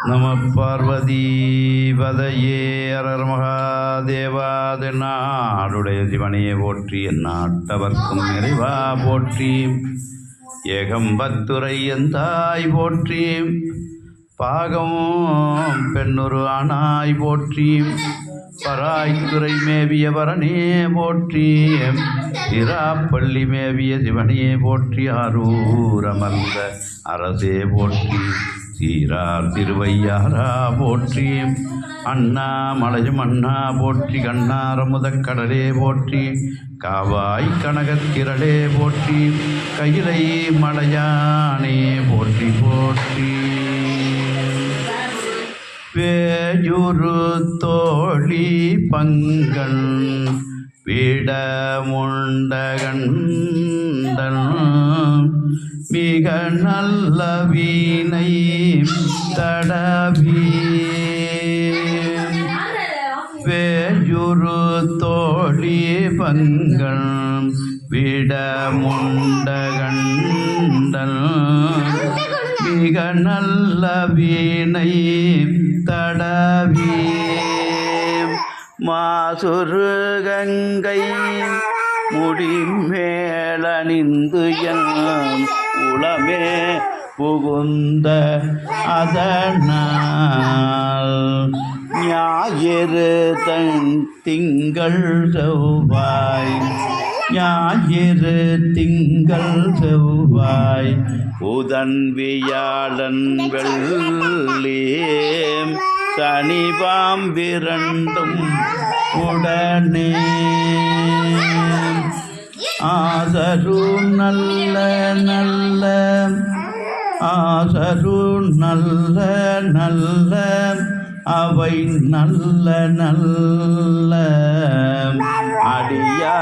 நம பார்வதி பதையே அரர் மகாதேவாது நாடுடைய சிவனையே போற்றி எந்நாட்டவர்க்கும் நிறைவா போற்றி ஏகம்பத்துரை எந்தாய் போற்றி பாகம் பெண்ணுரு ஆனாய் போற்றி பராய்த்துறை மேவிய பரனே போற்றி திராப்பள்ளி மேவிய சிவனையே போற்றி ஆரூரமர்ந்த அரசே போற்றி சீரார் திருவையாரா போற்றி அண்ணாமலையும் அண்ணா போற்றி கண்ணாரமுதக் கடலே போற்றி காவாய் கனகத்திரளே போற்றி கையிலை மலையானே போற்றி போற்றி வேயுரு தோழி பங்கன் விடமுண்டகண்டன் மிக நல்ல வீணை தடவி வேயுரு தோழி பங்கன் விடமுண்டகண்டன் மிக நல்ல வீணை தடவி மாசுரு கங்கை முடிமேலணிந்து என் உளமே புகுந்த அதனால் ஞாயிறு திங்கள் செவ்வாய் ஞாயிறு திங்கள் செவ்வாய் புதன் வியாழன் வெள்ளி சனி பாம்பிரண்டும் உடனே ஆசரு நல்ல நல்ல ஆசரு நல்ல நல்ல அவை நல்ல நல்ல அடியா